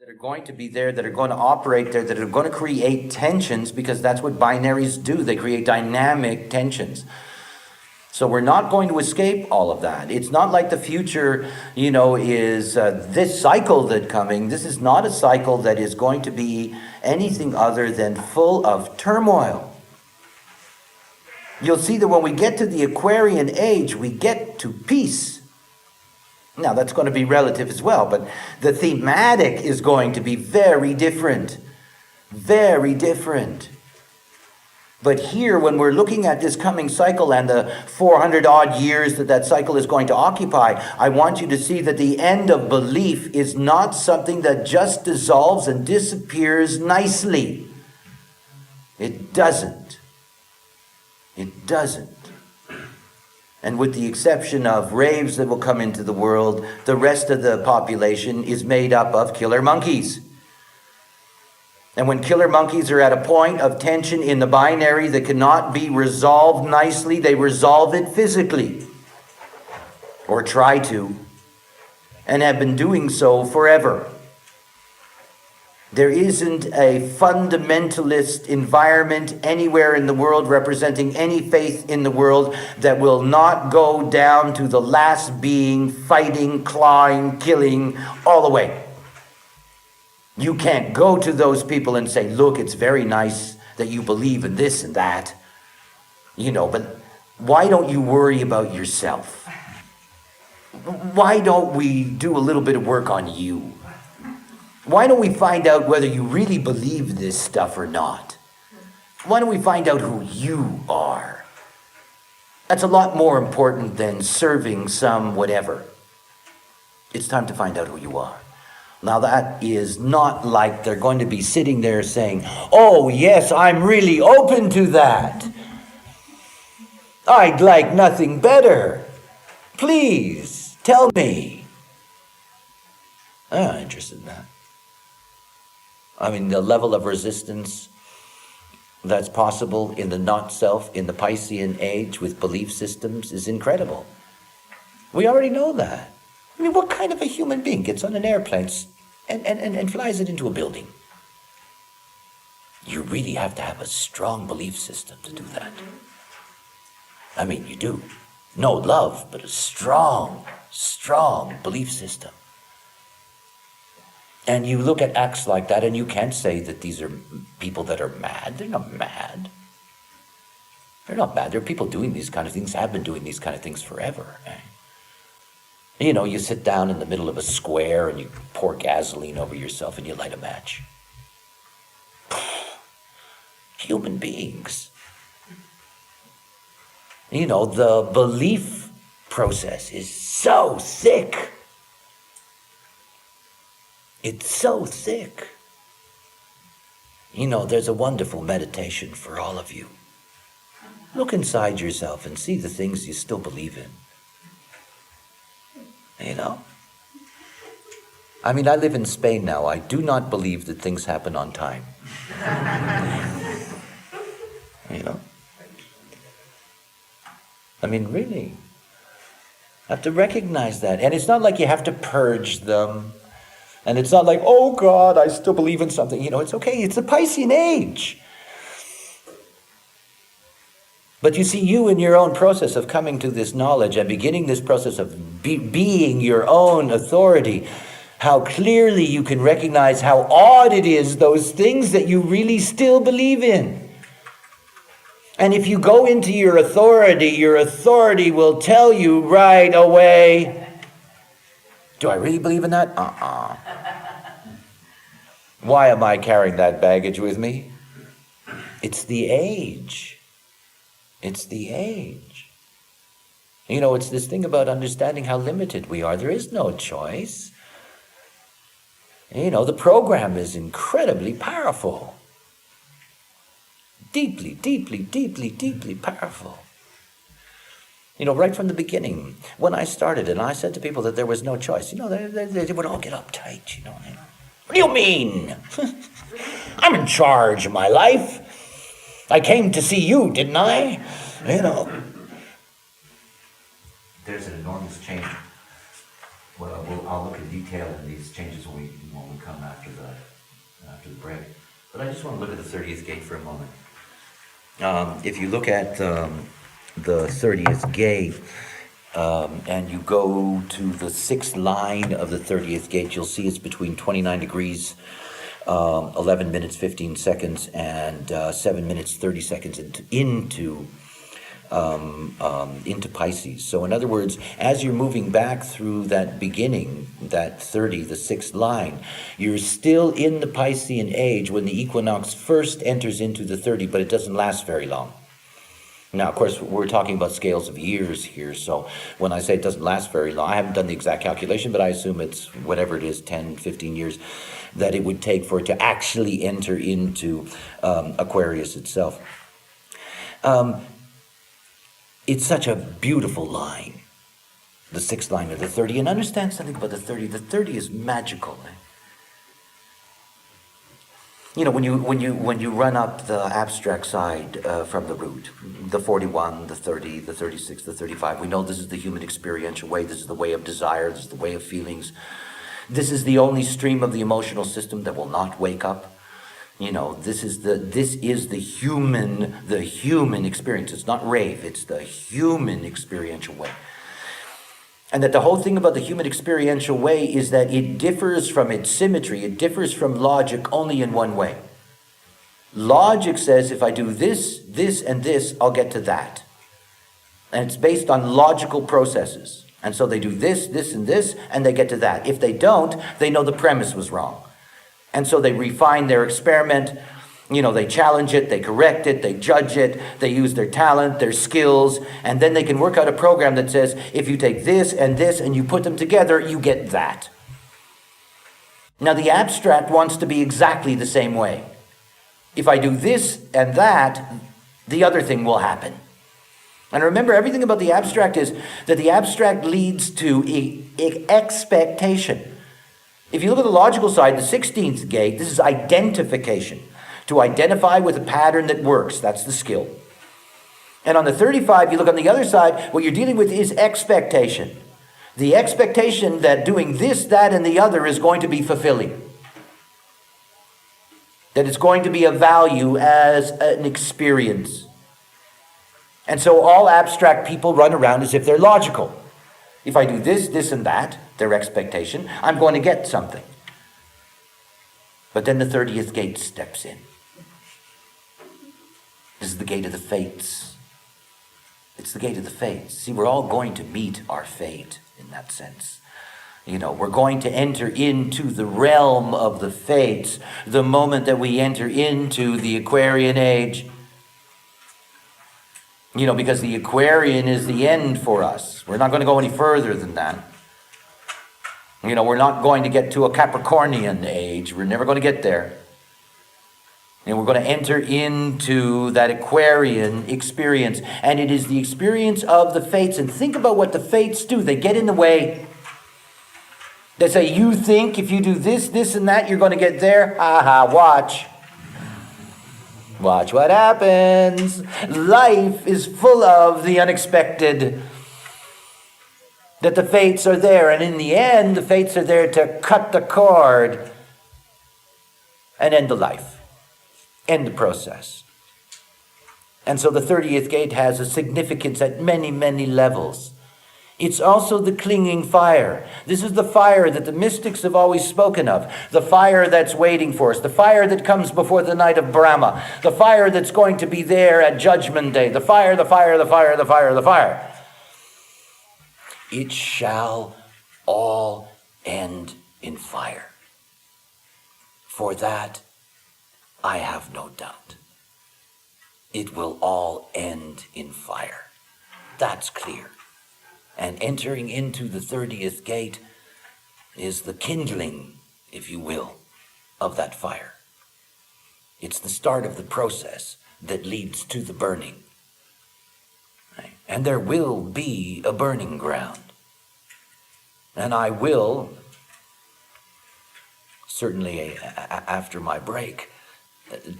that are going to be there, that are going to operate there, that are going to create tensions, because that's what binaries do. They create dynamic tensions. So we're not going to escape all of that. It's not like the future, is this cycle that's coming. This is not a cycle that is going to be anything other than full of turmoil. You'll see that when we get to the Aquarian age, we get to peace. Now, that's going to be relative as well, but the thematic is going to be very different. Very different. But here, when we're looking at this coming cycle and the 400 odd years that cycle is going to occupy, I want you to see that the end of belief is not something that just dissolves and disappears nicely. It doesn't. It doesn't. And with the exception of raves that will come into the world, the rest of the population is made up of killer monkeys. And when killer monkeys are at a point of tension in the binary that cannot be resolved nicely, they resolve it physically. Or try to. And have been doing so forever. There isn't a fundamentalist environment anywhere in the world representing any faith in the world that will not go down to the last being, fighting, clawing, killing, all the way. You can't go to those people and say, look, it's very nice that you believe in this and that. But why don't you worry about yourself? Why don't we do a little bit of work on you? Why don't we find out whether you really believe this stuff or not? Why don't we find out who you are? That's a lot more important than serving some whatever. It's time to find out who you are. Now that is not like they're going to be sitting there saying, oh yes, I'm really open to that. I'd like nothing better. Please, tell me. I'm not interested in that. The level of resistance that's possible in the not-self, in the Piscean age with belief systems is incredible. We already know that. What kind of a human being gets on an airplane and flies it into a building? You really have to have a strong belief system to do that. You do. No love, but a strong belief system. And you look at acts like that, and you can't say that these are people that are mad. They're not mad. They're not mad. There are people doing these kind of things, have been doing these kind of things forever. You sit down in the middle of a square and you pour gasoline over yourself and you light a match. Human beings. The belief process is so thick. It's so thick. There's a wonderful meditation for all of you. Look inside yourself and see the things you still believe in. I live in Spain now. I do not believe that things happen on time. Really. I have to recognize that. And it's not like you have to purge them. And it's not like, oh God, I still believe in something. It's okay. It's the Piscean age. But you see, you in your own process of coming to this knowledge and beginning this process of being your own authority, how clearly you can recognize how odd it is, those things that you really still believe in. And if you go into your authority will tell you right away, do I really believe in that? Why am I carrying that baggage with me? It's the age. It's the age. It's this thing about understanding how limited we are. There is no choice. The program is incredibly powerful. Deeply, deeply, deeply, deeply powerful. Right from the beginning, when I started and I said to people that there was no choice, they would all get uptight, What do you mean? I'm in charge of my life. I came to see you, didn't I? There's an enormous change. Well, I'll look in detail in these changes when we come after the break. But I just want to look at the 30th gate for a moment. If you look at the 30th gate, and you go to the sixth line of the 30th gate, you'll see it's between 29 degrees, 11 minutes 15 seconds, and 7 minutes 30 seconds into Pisces. So in other words, as you're moving back through that beginning, that 30, the sixth line, you're still in the Piscean age when the equinox first enters into the 30, but it doesn't last very long. Now, of course, we're talking about scales of years here, so when I say it doesn't last very long, I haven't done the exact calculation, but I assume it's whatever it is, 10, 15 years, that it would take for it to actually enter into Aquarius itself. It's such a beautiful line, the sixth line of the 30. And understand something about the 30. The 30 is magical. You know, when you run up the abstract side from the root, the 41, the 30, the 36, the 35, we know this is the human experiential way. This is the way of desire. This is the way of feelings. This is the only stream of the emotional system that will not wake up. You know, this is the human experience. It's not rave, it's the human experiential way. And that the whole thing about the human experiential way is that it differs from its symmetry, it differs from logic only in one way. Logic says if I do this, this, and this, I'll get to that. And it's based on logical processes. And so they do this, this, and this, and they get to that. If they don't, they know the premise was wrong. And so they refine their experiment, you know, they challenge it, they correct it, they judge it, they use their talent, their skills, and then they can work out a program that says, if you take this and you put them together, you get that. Now the abstract wants to be exactly the same way. If I do this and that, the other thing will happen. And remember, everything about the abstract is that the abstract leads to expectation. If you look at the logical side, the 16th gate, this is identification. To identify with a pattern that works, that's the skill. And on the 35, you look on the other side, what you're dealing with is expectation. The expectation that doing this, that, and the other is going to be fulfilling. That it's going to be of value as an experience. And so all abstract people run around as if they're logical. If I do this, this, and that, their expectation, I'm going to get something. But then the 30th gate steps in. This is the gate of the fates. It's the gate of the fates. See, we're all going to meet our fate in that sense. You know, we're going to enter into the realm of the fates the moment that we enter into the Aquarian age. You know, because the Aquarian is the end for us. We're not going to go any further than that. You know, we're not going to get to a Capricornian age. We're never going to get there. And we're going to enter into that Aquarian experience. And it is the experience of the fates. And think about what the fates do. They get in the way. They say, you think if you do this, this, and that, you're going to get there. Aha, watch. Watch what happens. Life is full of the unexpected. That the fates are there. And in the end, the fates are there to cut the cord and end the life. End the process. And so the 30th gate has a significance at many, many levels. It's also the clinging fire. This is the fire that the mystics have always spoken of. The fire that's waiting for us. The fire that comes before the night of Brahma. The fire that's going to be there at Judgment Day. The fire, the fire, the fire, the fire, the fire. It shall all end in fire. For that, I have no doubt. It will all end in fire. That's clear. And entering into the 30th gate is the kindling, if you will, of that fire. It's the start of the process that leads to the burning. Right? And there will be a burning ground. And I will, certainly after my break,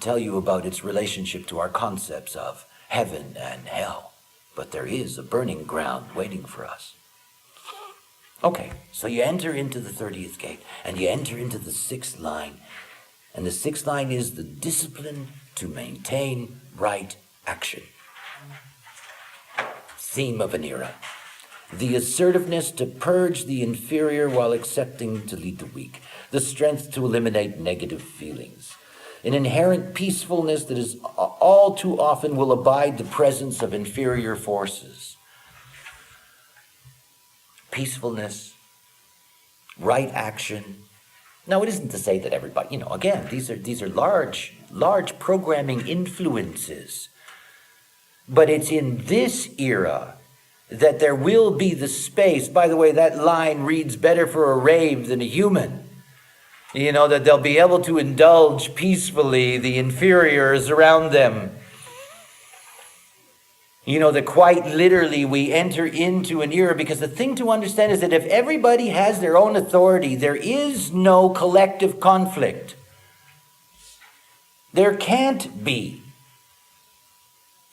tell you about its relationship to our concepts of heaven and hell. But there is a burning ground waiting for us. Okay, so you enter into the 30th gate, and you enter into the 6th line. And the 6th line is the discipline to maintain right action. Theme of an era. The assertiveness to purge the inferior while accepting to lead the weak. The strength to eliminate negative feelings. An inherent peacefulness that is all too often will abide the presence of inferior forces. Peacefulness, right action. Now, it isn't to say that everybody, again, these are large programming influences. But it's in this era that there will be the space. By the way, that line reads better for a rave than a human. That they'll be able to indulge peacefully the inferiors around them. That quite literally we enter into an era, because the thing to understand is that if everybody has their own authority, there is no collective conflict. There can't be.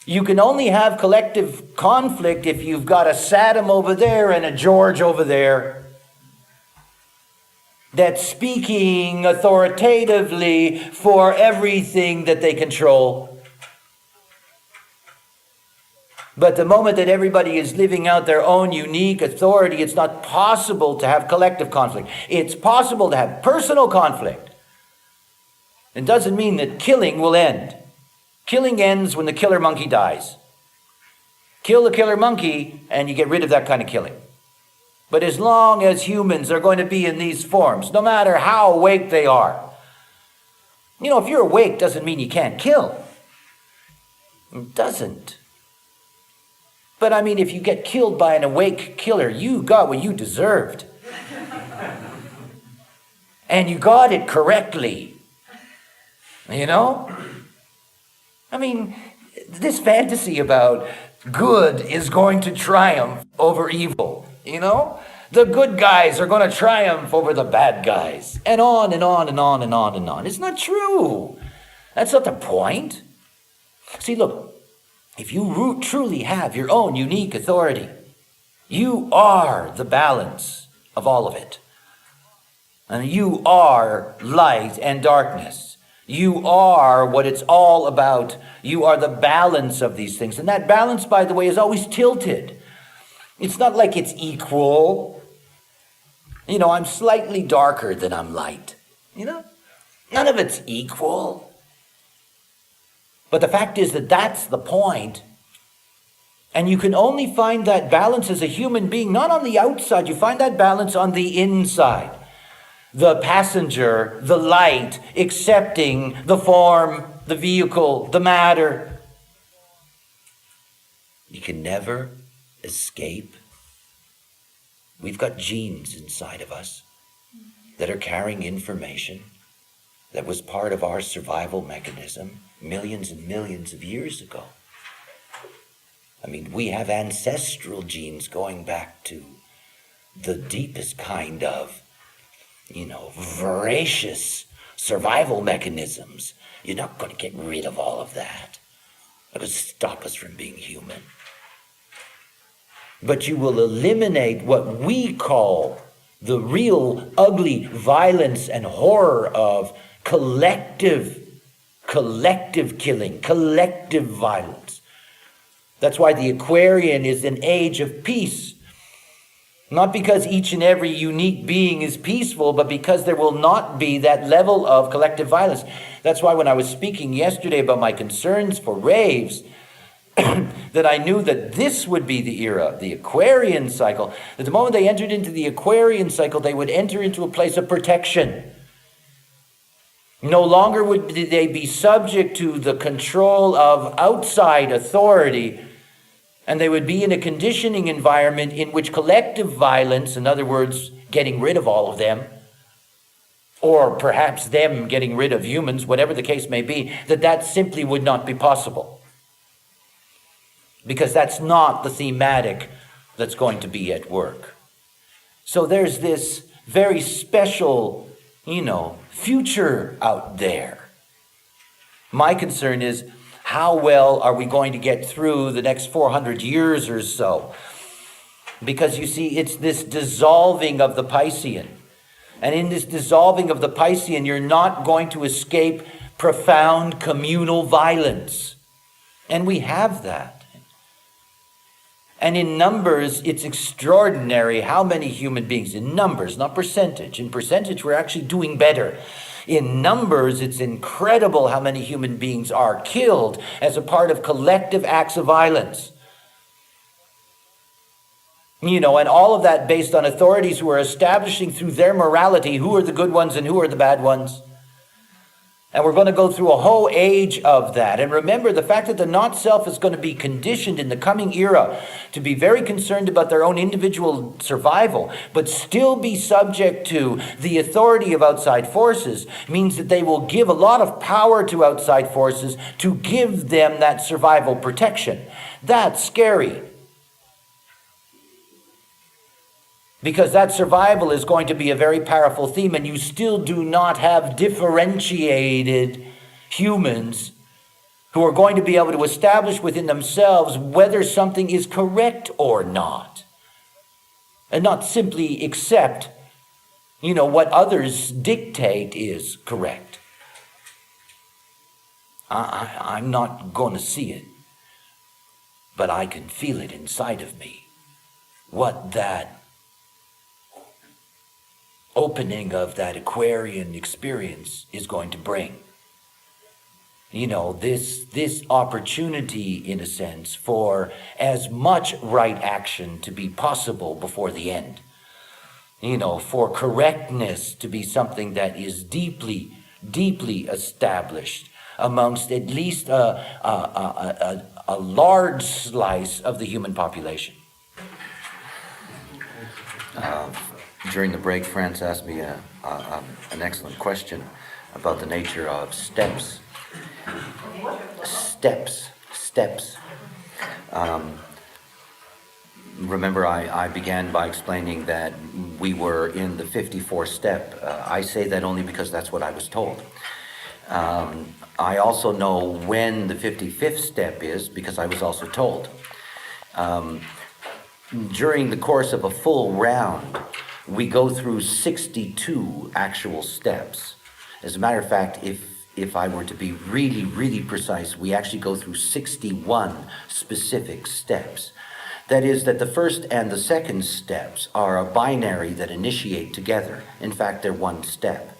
You can only have collective conflict if you've got a Saddam over there and a George over there that's speaking authoritatively for everything that they control. But the moment that everybody is living out their own unique authority, it's not possible to have collective conflict. It's possible to have personal conflict. It doesn't mean that killing will end. Killing ends when the killer monkey dies. Kill the killer monkey and you get rid of that kind of killing. But as long as humans are going to be in these forms, no matter how awake they are. If you're awake doesn't mean you can't kill. It doesn't. But if you get killed by an awake killer, you got what you deserved. And you got it correctly. This fantasy about good is going to triumph over evil, The good guys are going to triumph over the bad guys. And on and on and on and on and on. It's not true. That's not the point. See, look, if you truly have your own unique authority, you are the balance of all of it. And you are light and darkness. You are what it's all about. You are the balance of these things. And that balance, by the way, is always tilted. It's not like it's equal. I'm slightly darker than I'm light. None of it's equal. But the fact is that that's the point. And you can only find that balance as a human being, not on the outside. You find that balance on the inside. The passenger, the light, accepting the form, the vehicle, the matter. You can never escape. We've got genes inside of us that are carrying information that was part of our survival mechanism millions and millions of years ago. We have ancestral genes going back to the deepest kind of voracious survival mechanisms. You're not going to get rid of all of that. That would stop us from being human. But you will eliminate what we call the real ugly violence and horror of collective killing, collective violence. That's why the Aquarian is an age of peace. Not because each and every unique being is peaceful, but because there will not be that level of collective violence. That's why when I was speaking yesterday about my concerns for raves, that I knew that this would be the era, the Aquarian cycle. At the moment they entered into the Aquarian cycle, they would enter into a place of protection. No longer would they be subject to the control of outside authority, and they would be in a conditioning environment in which collective violence, in other words, getting rid of all of them, or perhaps them getting rid of humans, whatever the case may be, that simply would not be possible. Because that's not the thematic that's going to be at work. So there's this very special, future out there. My concern is, how well are we going to get through the next 400 years or so? Because you see, it's this dissolving of the Piscean. And in this dissolving of the Piscean, you're not going to escape profound communal violence. And we have that. And in numbers, it's extraordinary how many human beings, in numbers, not percentage. In percentage, we're actually doing better. In numbers, it's incredible how many human beings are killed as a part of collective acts of violence. And all of that based on authorities who are establishing through their morality who are the good ones and who are the bad ones. And we're going to go through a whole age of that. And remember, the fact that the not-self is going to be conditioned in the coming era to be very concerned about their own individual survival, but still be subject to the authority of outside forces, means that they will give a lot of power to outside forces to give them that survival protection. That's scary. Because that survival is going to be a very powerful theme, and you still do not have differentiated humans who are going to be able to establish within themselves whether something is correct or not. And not simply accept, what others dictate is correct. I'm not going to see it, but I can feel it inside of me. What that opening of that Aquarian experience is going to bring. This opportunity, in a sense, for as much right action to be possible before the end. For correctness to be something that is deeply, deeply established amongst at least a large slice of the human population. During the break, France asked me an excellent question about the nature of steps. Steps. Remember, I began by explaining that we were in the 54th step. I say that only because that's what I was told. I also know when the 55th step is because I was also told. During the course of a full round, we go through 62 actual steps. As a matter of fact, if I were to be really, really precise, we actually go through 61 specific steps. That is, that the first and the second steps are a binary that initiate together. In fact, they're one step.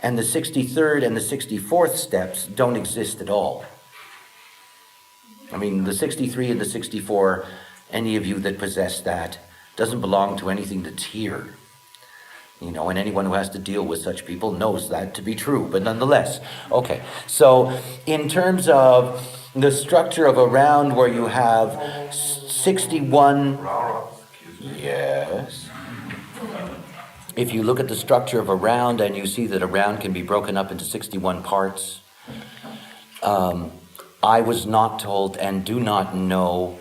And the 63rd and the 64th steps don't exist at all. I mean, the 63 and the 64, any of you that possess that, doesn't belong to anything that's here. And anyone who has to deal with such people knows that to be true, but nonetheless. Okay, so in terms of the structure of a round where you have 61... Yes. If you look at the structure of a round and you see that a round can be broken up into 61 parts, I was not told and do not know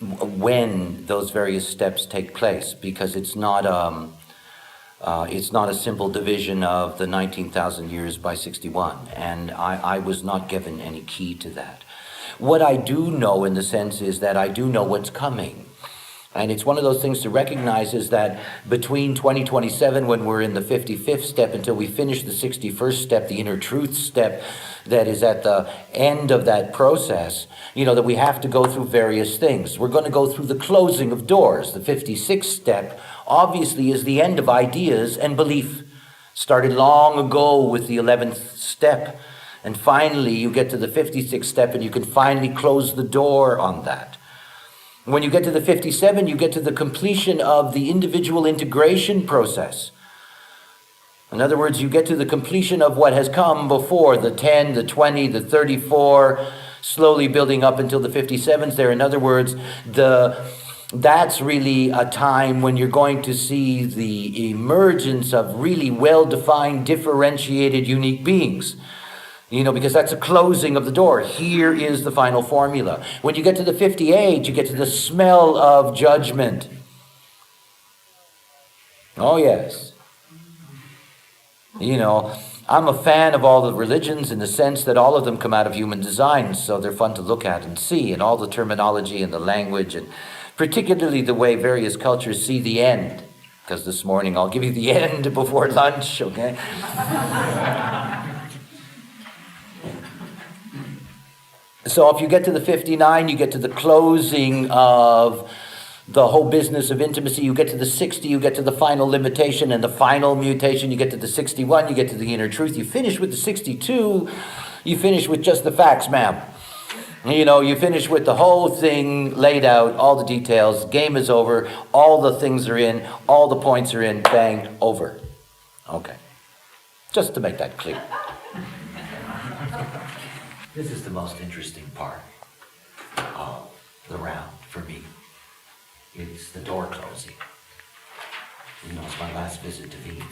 when those various steps take place, because it's not a simple division of the 19,000 years by 61, and I was not given any key to that. What I do know, in the sense, is that I do know what's coming. And it's one of those things to recognize, is that between 2027, when we're in the 55th step, until we finish the 61st step, the inner truth step, that is at the end of that process, that we have to go through various things. We're going to go through the closing of doors. The 56th step, obviously, is the end of ideas and belief. Started long ago with the 11th step. And finally, you get to the 56th step, and you can finally close the door on that. When you get to the 57, you get to the completion of the individual integration process. In other words, you get to the completion of what has come before, the 10, the 20, the 34, slowly building up until the 57s there. In other words, that's really a time when you're going to see the emergence of really well-defined, differentiated, unique beings. Because that's a closing of the door. Here is the final formula. When you get to the 58, you get to the smell of judgment. Oh, yes. I'm a fan of all the religions in the sense that all of them come out of human design, so they're fun to look at and see, and all the terminology and the language and particularly the way various cultures see the end. Because this morning I'll give you the end before lunch, okay? So if you get to the 59, you get to the closing of the whole business of intimacy. You get to the 60, you get to the final limitation and the final mutation. You get to the 61, you get to the inner truth. You finish with the 62, you finish with just the facts, ma'am. You finish with the whole thing laid out, all the details, game is over, all the things are in, all the points are in, bang, over. Okay. Just to make that clear. This is the most interesting part of the round for me. It's the door closing. It's my last visit to Wien.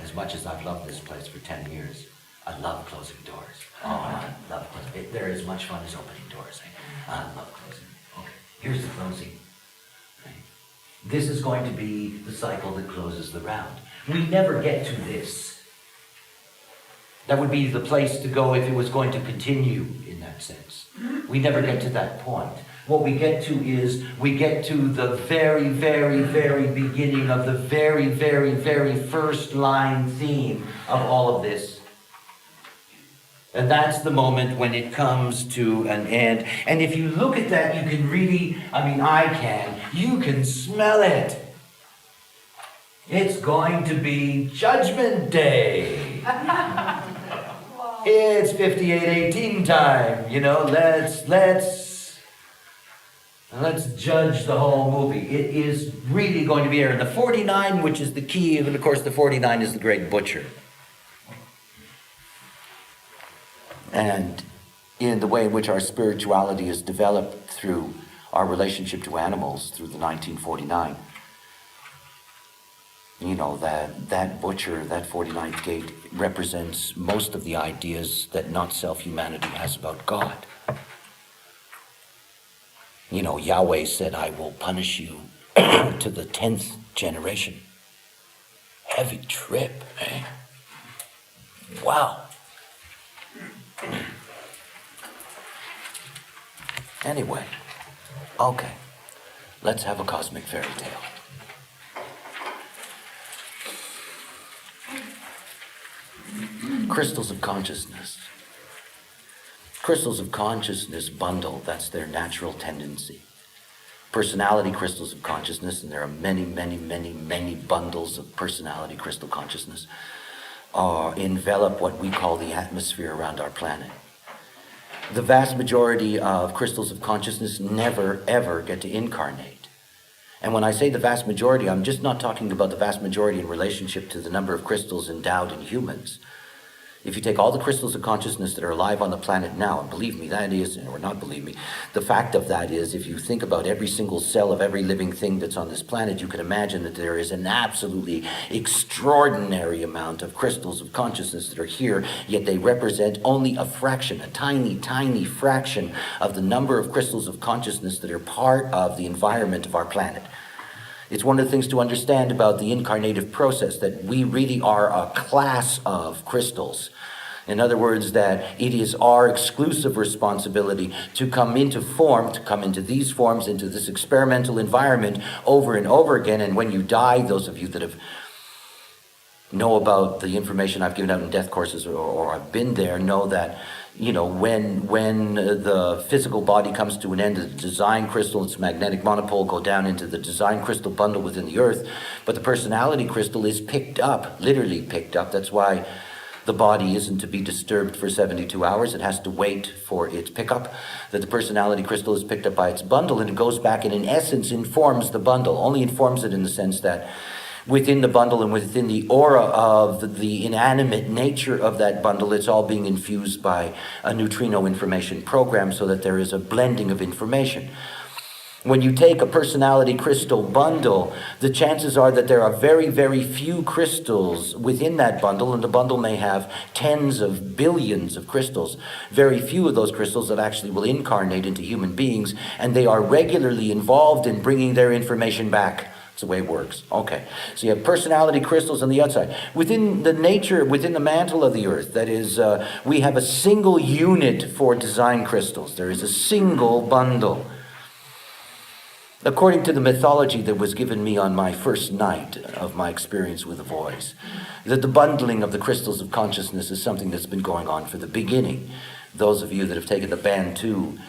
As much as I've loved this place for 10 years, I love closing doors. Oh, I love closing. They're as much fun as opening doors. I love closing. Okay, here's the closing. Right. This is going to be the cycle that closes the round. We never get to this. That would be the place to go if it was going to continue in that sense. We never get to that point. What we get to is, we get to the very, very, very beginning of the very, very, very first line theme of all of this. And that's the moment when it comes to an end. And if you look at that, you can really, you can smell it. It's going to be Judgment Day. It's 5818 time. Let's judge the whole movie. It is really going to be here. And the 49, which is the key, and of course the 49 is the great butcher. And in the way in which our spirituality is developed through our relationship to animals, through the 1949, that butcher, that 49th gate, represents most of the ideas that not-self humanity has about God. Yahweh said, I will punish you to the 10th generation. Heavy trip, eh? Wow. Anyway, okay, let's have a cosmic fairy tale. Crystals of consciousness. Crystals of consciousness bundle, that's their natural tendency. Personality crystals of consciousness, and there are many, many, many, many bundles of personality crystal consciousness, envelop what we call the atmosphere around our planet. The vast majority of crystals of consciousness never, ever get to incarnate. And when I say the vast majority, I'm just not talking about the vast majority in relationship to the number of crystals endowed in humans. If you take all the crystals of consciousness that are alive on the planet now, and believe me, that is, or not believe me, the fact of that is, if you think about every single cell of every living thing that's on this planet, you can imagine that there is an absolutely extraordinary amount of crystals of consciousness that are here, yet they represent only a fraction, a tiny, tiny fraction of the number of crystals of consciousness that are part of the environment of our planet. It's one of the things to understand about the incarnative process, that we really are a class of crystals. In other words, that it is our exclusive responsibility to come into form, to come into these forms, into this experimental environment over and over again. And when you die, those of you that know about the information I've given out in death courses or I've been there, know that when the physical body comes to an end, the design crystal, its magnetic monopole go down into the design crystal bundle within the earth, but the personality crystal is picked up, literally picked up. That's why the body isn't to be disturbed for 72 hours. It has to wait for its pickup. That the personality crystal is picked up by its bundle, and it goes back and in essence informs the bundle. Only informs it in the sense that within the bundle and within the aura of the inanimate nature of that bundle, it's all being infused by a neutrino information program, so that there is a blending of information. When you take a personality crystal bundle, the chances are that there are very, very few crystals within that bundle, and the bundle may have tens of billions of crystals. Very few of those crystals that actually will incarnate into human beings, and they are regularly involved in bringing their information back. That's the way it works. Okay, so you have personality crystals on the outside. Within the nature, within the mantle of the earth, that is, we have a single unit for design crystals. There is a single bundle. according to the mythology that was given me on my first night of my experience with the voice, that the bundling of the crystals of consciousness is something that's been going on for the beginning. Those of you that have taken the Band 2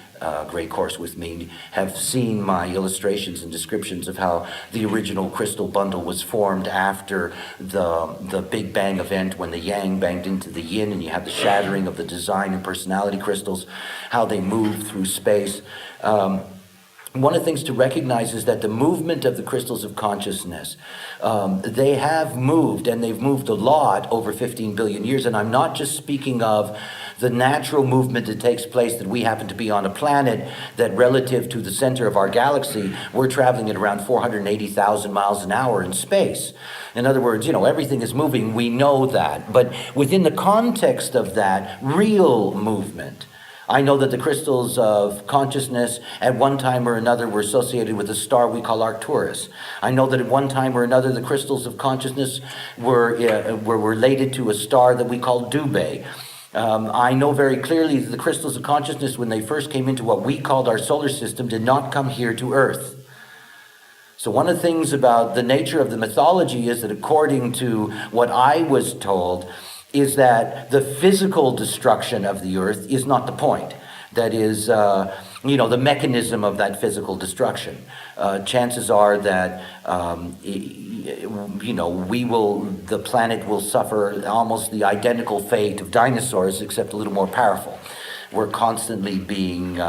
great course with me have seen my illustrations and descriptions of how the original crystal bundle was formed after the Big Bang event, when the Yang banged into the Yin and you have the shattering of the design and personality crystals, how they moved through space. One of the things to recognize is that the movement of the crystals of consciousness, they have moved, and they've moved a lot over 15 billion years. And I'm not just speaking of the natural movement that takes place, that we happen to be on a planet that relative to the center of our galaxy, we're traveling at around 480,000 miles an hour in space. In other words, everything is moving, we know that. But within the context of that real movement, I know that the crystals of consciousness at one time or another were associated with a star we call Arcturus. I know that at one time or another the crystals of consciousness were related to a star that we call Dubhe. I know very clearly that the crystals of consciousness, when they first came into what we called our solar system, did not come here to Earth. So one of the things about the nature of the mythology is that, according to what I was told, is that the physical destruction of the earth is not the point. That is, the mechanism of that physical destruction. Chances are that, the planet will suffer almost the identical fate of dinosaurs, except a little more powerful. We're constantly being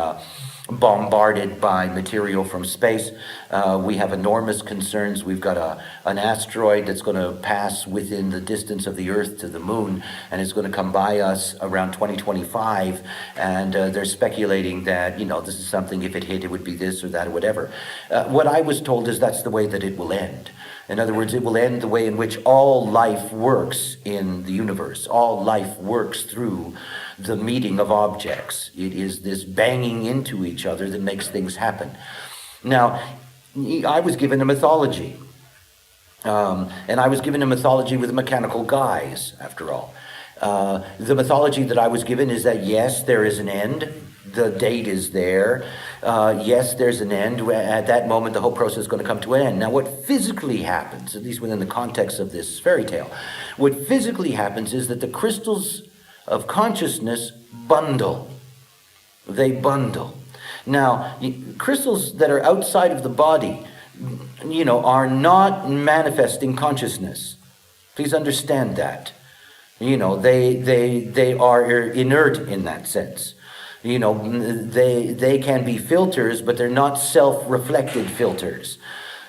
bombarded by material from space. We have enormous concerns. We've got an asteroid that's going to pass within the distance of the Earth to the Moon, and it's going to come by us around 2025. And they're speculating that, this is something, if it hit, it would be this or that or whatever. What I was told is that's the way that it will end. In other words, it will end the way in which all life works in the universe. All life works through the meeting of objects. It is this banging into each other that makes things happen. Now, I was given a mythology. And I was given a mythology with mechanical guise, after all. The mythology that I was given is that, yes, there is an end. The date is there. Yes, there's an end. At that moment, the whole process is going to come to an end. Now, what physically happens, at least within the context of this fairy tale, what physically happens is that the crystals of consciousness bundle. They bundle. Now, crystals that are outside of the body, are not manifesting consciousness. Please understand that. They are inert in that sense. They can be filters, but they're not self-reflected filters.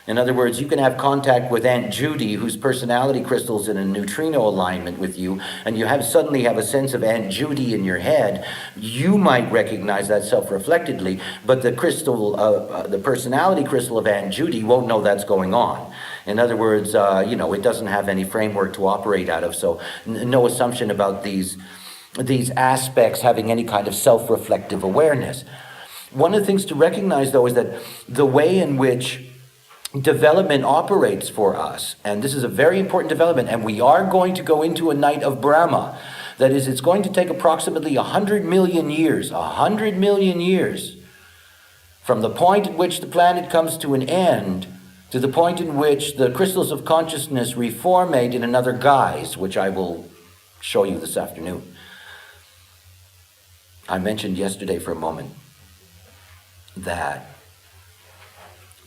In other words, you can have contact with Aunt Judy, whose personality crystal's in a neutrino alignment with you, and you suddenly have a sense of Aunt Judy in your head. You might recognize that self-reflectedly, but the crystal, the personality crystal of Aunt Judy won't know that's going on. In other words, it doesn't have any framework to operate out of, so no assumption about these aspects having any kind of self-reflective awareness. One of the things to recognize, though, is that the way in which development operates for us, and this is a very important development, and we are going to go into a night of Brahma. That is, it's going to take approximately 100 million years, 100 million years, from the point at which the planet comes to an end to the point in which the crystals of consciousness reformate in another guise, which I will show you this afternoon. I mentioned yesterday for a moment that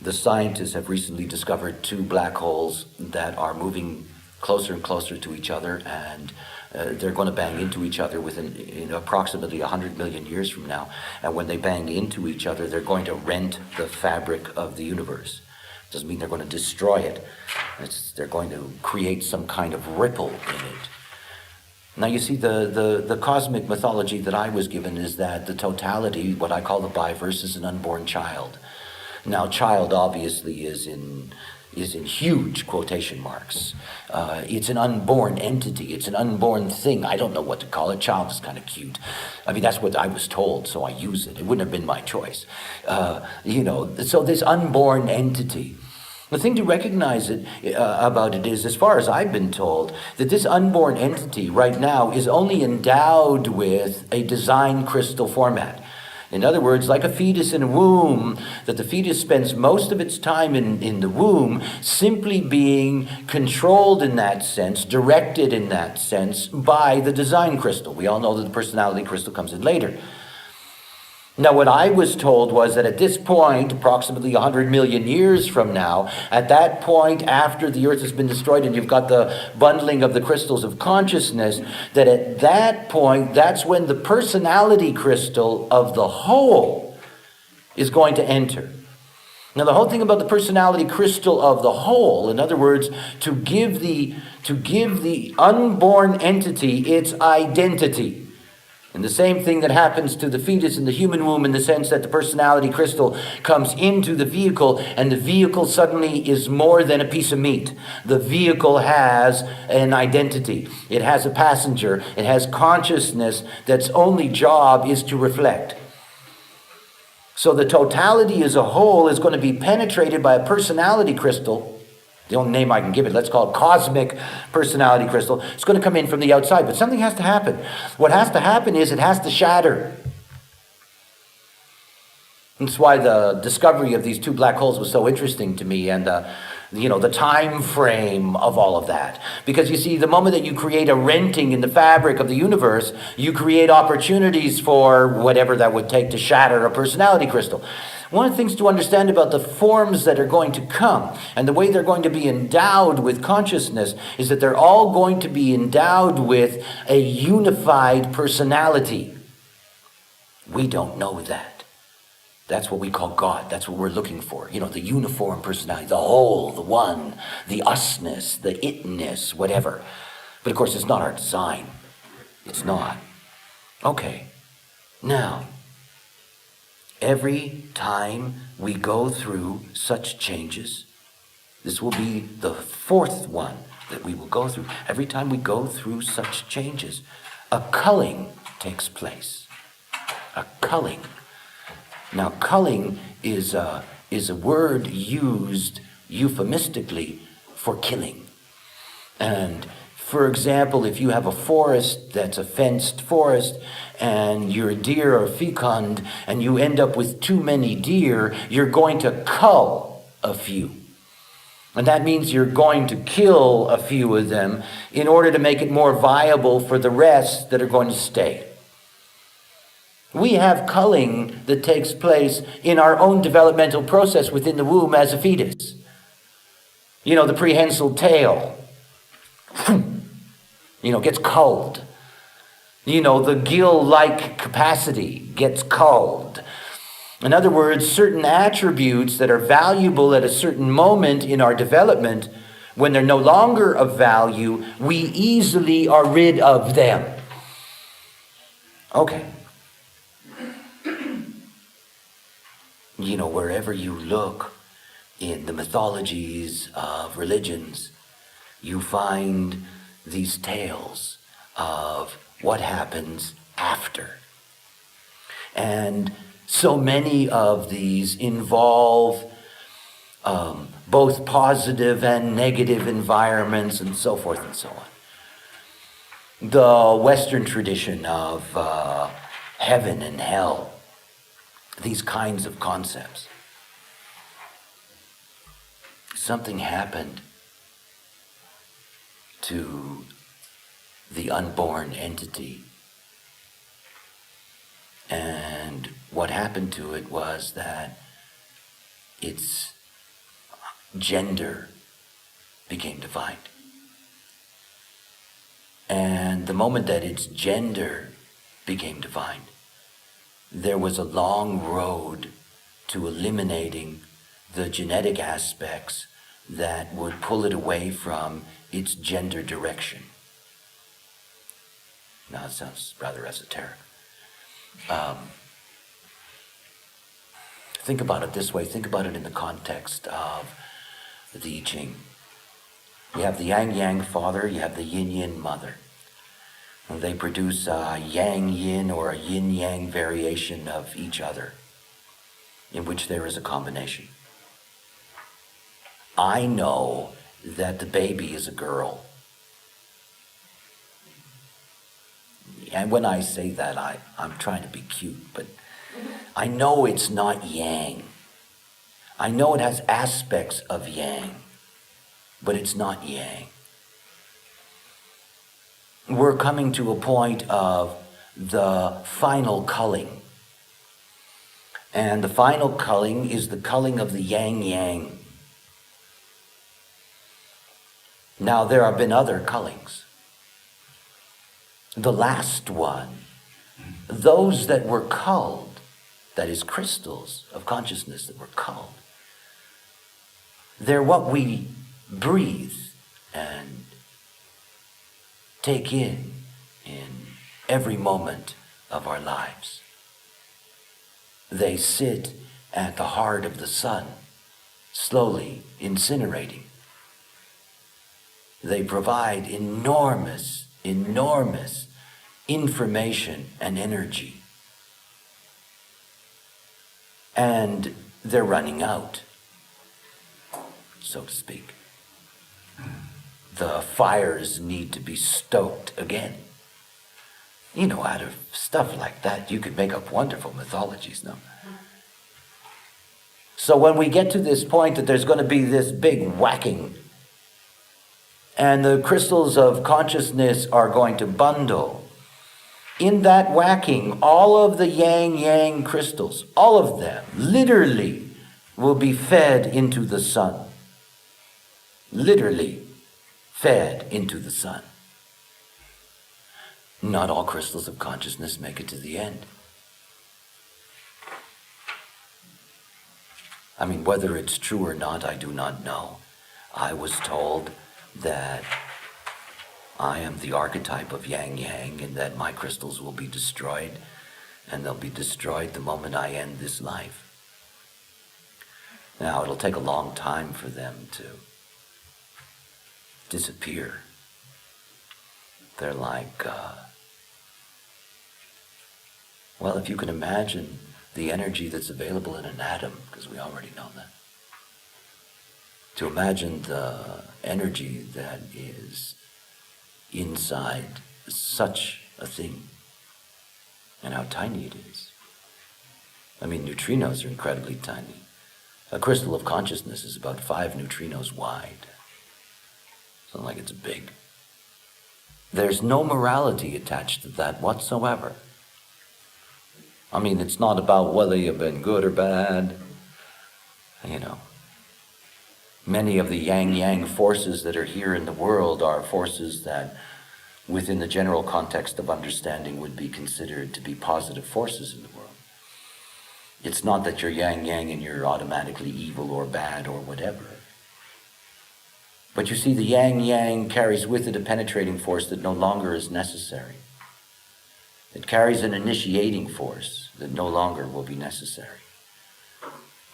the scientists have recently discovered two black holes that are moving closer and closer to each other, and they're going to bang into each other within approximately 100 million years from now. And when they bang into each other, they're going to rent the fabric of the universe. Doesn't mean they're going to destroy it. They're going to create some kind of ripple in it. Now, you see, the cosmic mythology that I was given is that the totality, what I call the biverse, is an unborn child. Now, child obviously is in huge quotation marks. It's an unborn entity. It's an unborn thing. I don't know what to call it. Child is kind of cute. I mean, that's what I was told, so I use it. It wouldn't have been my choice. So this unborn entity. The thing to recognize about it is, as far as I've been told, that this unborn entity right now is only endowed with a design crystal format. In other words, like a fetus in a womb, that the fetus spends most of its time in the womb simply being controlled in that sense, directed in that sense by the design crystal. We all know that the personality crystal comes in later. Now, what I was told was that at this point, approximately 100 million years from now, at that point, after the Earth has been destroyed and you've got the bundling of the crystals of consciousness, that at that point, that's when the personality crystal of the whole is going to enter. Now, the whole thing about the personality crystal of the whole, in other words, to give the unborn entity its identity. And the same thing that happens to the fetus in the human womb, in the sense that the personality crystal comes into the vehicle and the vehicle suddenly is more than a piece of meat. The vehicle has an identity. It has a passenger. It has consciousness that's only job is to reflect. So the totality as a whole is going to be penetrated by a personality crystal. The only name I can give it, let's call it cosmic personality crystal. It's going to come in from the outside, but something has to happen. What has to happen is it has to shatter. That's why the discovery of these two black holes was so interesting to me, and the time frame of all of that. Because you see, the moment that you create a renting in the fabric of the universe, you create opportunities for whatever that would take to shatter a personality crystal. One of the things to understand about the forms that are going to come and the way they're going to be endowed with consciousness is that they're all going to be endowed with a unified personality. We don't know that. That's what we call God. That's what we're looking for. The uniform personality, the whole, the one, the usness, the itness, whatever. But of course, it's not our design. It's not. Okay. Now, every time we go through such changes, this will be the fourth one that we will go through. Every time we go through such changes, a culling takes place. A culling. Now, culling is a word used euphemistically for killing. And for example, if you have a forest that's a fenced forest and your deer are fecund and you end up with too many deer, you're going to cull a few. And that means you're going to kill a few of them in order to make it more viable for the rest that are going to stay. We have culling that takes place in our own developmental process within the womb as a fetus. The prehensile tail, gets culled. The gill-like capacity gets culled. In other words, certain attributes that are valuable at a certain moment in our development, when they're no longer of value, we easily are rid of them. Okay. Wherever you look in the mythologies of religions, you find these tales of what happens after. And so many of these involve both positive and negative environments and so forth and so on. The Western tradition of heaven and hell, these kinds of concepts. Something happened to the unborn entity. And what happened to it was that its gender became defined. And the moment that its gender became defined, there was a long road to eliminating the genetic aspects that would pull it away from its gender direction. Now, it sounds rather esoteric. Think about it this way. Think about it in the context of the I Ching. You have the yang-yang father, you have the yin-yin mother. And they produce a yang-yin or a yin-yang variation of each other, in which there is a combination. I know that the baby is a girl. And when I say that, I'm trying to be cute, but I know it's not yang. I know it has aspects of yang, but it's not yang. We're coming to a point of the final culling. And the final culling is the culling of the yang-yang. Now, there have been other cullings. The last one, those that were culled, that is crystals of consciousness that were culled, they're what we breathe and take in every moment of our lives. They sit at the heart of the sun, slowly incinerating. They provide enormous information and energy. And they're running out, so to speak. The fires need to be stoked again. You know, out of stuff like that, you could make up wonderful mythologies, no? So when we get to this point that there's going to be this big whacking, and the crystals of consciousness are going to bundle, in that whacking, all of the yang-yang crystals, all of them, literally, will be fed into the sun. Literally fed into the sun. Not all crystals of consciousness make it to the end. I mean, whether it's true or not, I do not know. I was told that I am the archetype of yang-yang and that my crystals will be destroyed, and they'll be destroyed the moment I end this life. Now, it'll take a long time for them to disappear. They're like, well, if you can imagine the energy that's available in an atom, because we already know that, to imagine the energy that is inside such a thing and how tiny it is. I mean, neutrinos are incredibly tiny. A crystal of consciousness is about 5 neutrinos wide. It's not like it's big. There's no morality attached to that whatsoever. I mean, it's not about whether you've been good or bad. You know, many of the yang-yang forces that are here in the world are forces that, within the general context of understanding, would be considered to be positive forces in the world. It's not that you're yang-yang and you're automatically evil or bad or whatever. But you see, the yang-yang carries with it a penetrating force that no longer is necessary. It carries an initiating force that no longer will be necessary.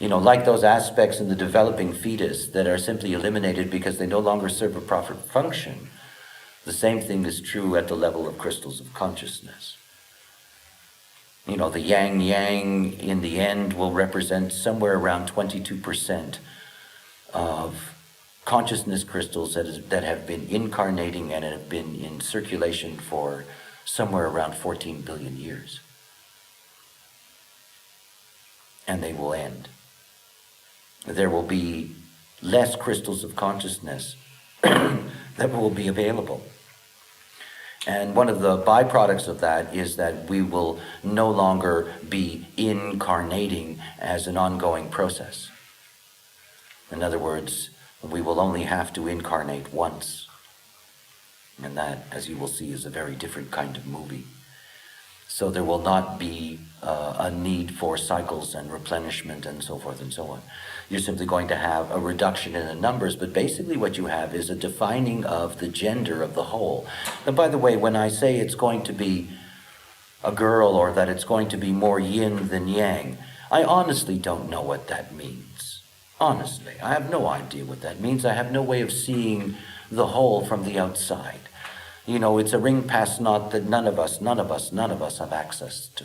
You know, like those aspects in the developing fetus that are simply eliminated because they no longer serve a proper function, the same thing is true at the level of crystals of consciousness. You know, the yang-yang in the end will represent somewhere around 22% of consciousness crystals that have been incarnating and have been in circulation for somewhere around 14 billion years. And they will end. There will be less crystals of consciousness that will be available. And one of the byproducts of that is that we will no longer be incarnating as an ongoing process. In other words, we will only have to incarnate once. And that, as you will see, is a very different kind of movie. So there will not be a need for cycles and replenishment and so forth and so on. You're simply going to have a reduction in the numbers, but basically what you have is a defining of the gender of the whole. And by the way, when I say it's going to be a girl or that it's going to be more yin than yang, I honestly don't know what that means. Honestly, I have no idea what that means. I have no way of seeing the whole from the outside. You know, it's a ring past knot that none of us have access to.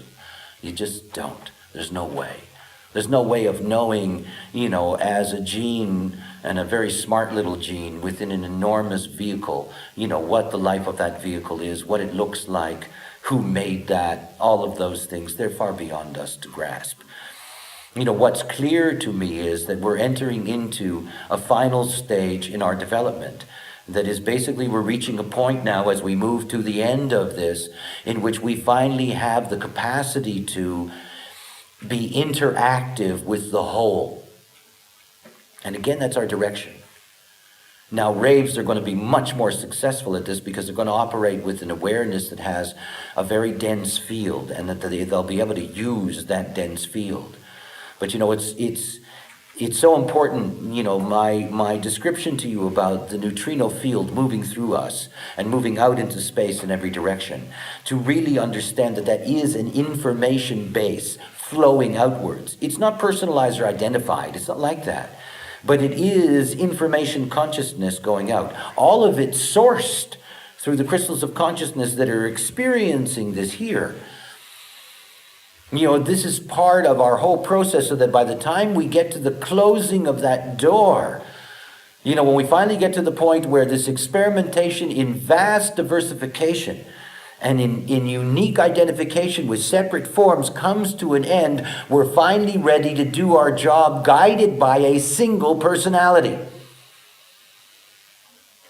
You just don't. There's no way. There's no way of knowing, you know, as a gene, and a very smart little gene within an enormous vehicle, you know, what the life of that vehicle is, what it looks like, who made that, all of those things, they're far beyond us to grasp. What's clear to me is that we're entering into a final stage in our development. That is basically we're reaching a point now as we move to the end of this in which we finally have the capacity to be interactive with the whole. And again, that's our direction. Now, raves are going to be much more successful at this because they're going to operate with an awareness that has a very dense field, and that they'll be able to use that dense field. But it's so important, my description to you about the neutrino field moving through us and moving out into space in every direction, to really understand that that is an information base flowing outwards. It's not personalized or identified. It's not like that. But it is information consciousness going out. All of it sourced through the crystals of consciousness that are experiencing this here. This is part of our whole process, so that by the time we get to the closing of that door, when we finally get to the point where this experimentation in vast diversification and in unique identification with separate forms comes to an end, we're finally ready to do our job guided by a single personality.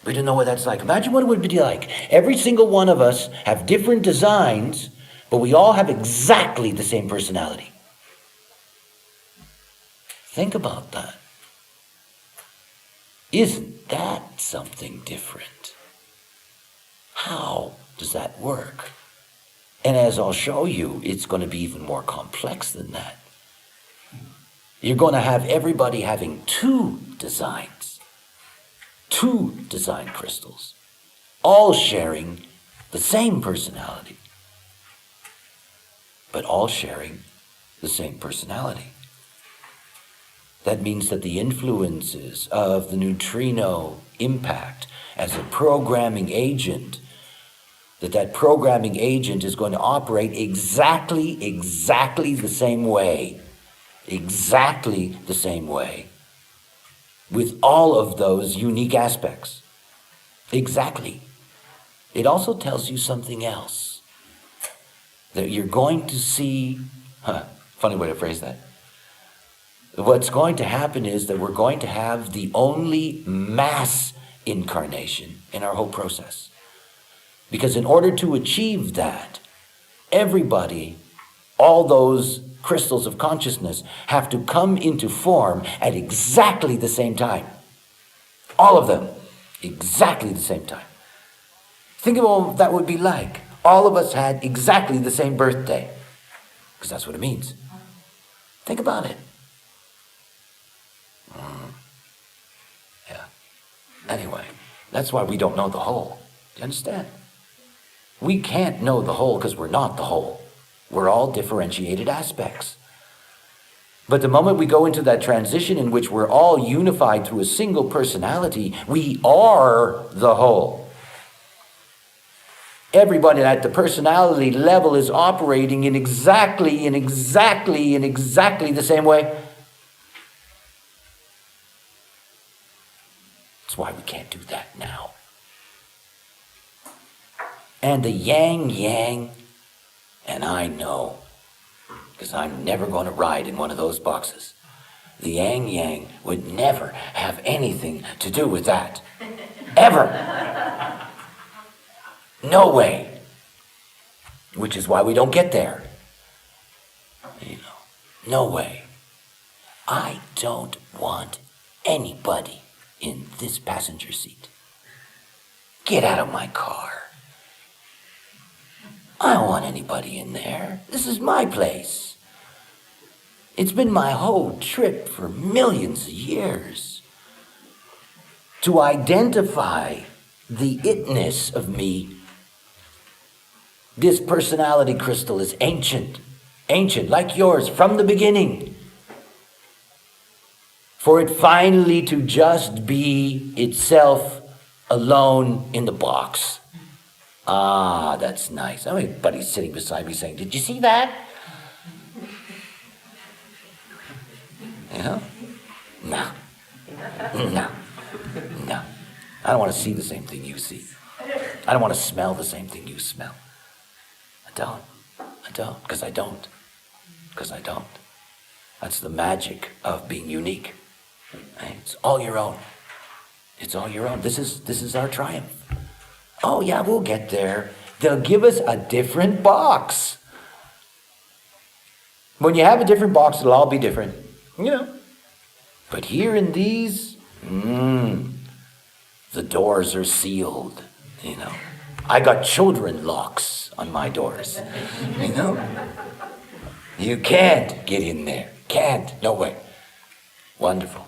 We don't know what that's like. Imagine what it would be like. Every single one of us have different designs, but we all have exactly the same personality. Think about that. Isn't that something different? How does that work? And as I'll show you, it's going to be even more complex than that. You're going to have everybody having two design crystals, all sharing the same personality, but all sharing the same personality. That means that the influences of the neutrino impact as a programming agent, that programming agent is going to operate exactly the same way. Exactly the same way. With all of those unique aspects. Exactly. It also tells you something else. That you're going to see, funny way to phrase that. What's going to happen is that we're going to have the only mass incarnation in our whole process. Because in order to achieve that, everybody, all those crystals of consciousness have to come into form at exactly the same time. All of them, exactly the same time. Think of what that would be like. All of us had exactly the same birthday. Because that's what it means. Think about it. Yeah. Anyway, that's why we don't know the whole. Do you understand? We can't know the whole because we're not the whole. We're all differentiated aspects. But the moment we go into that transition in which we're all unified through a single personality, we are the whole. Everybody at the personality level is operating in exactly the same way. That's why we can't do that now. And the yang, and I know, because I'm never going to ride in one of those boxes. The yang would never have anything to do with that. Ever. No way. Which is why we don't get there. No way. I don't want anybody in this passenger seat. Get out of my car. I don't want anybody in there. This is my place. It's been my whole trip for millions of years to identify the itness of me. This personality crystal is ancient, like yours, from the beginning. For it finally to just be itself alone in the box. Ah, that's nice. Everybody's sitting beside me saying, did you see that? No. I don't want to see the same thing you see. I don't want to smell the same thing you smell. I don't, because I don't. Because I don't. That's the magic of being unique. Right? It's all your own. It's all your own. This is our triumph. Oh yeah, we'll get there. They'll give us a different box. When you have a different box, it'll all be different. But here in these, the doors are sealed. I got children locks on my doors. You can't get in there. Can't. No way. Wonderful.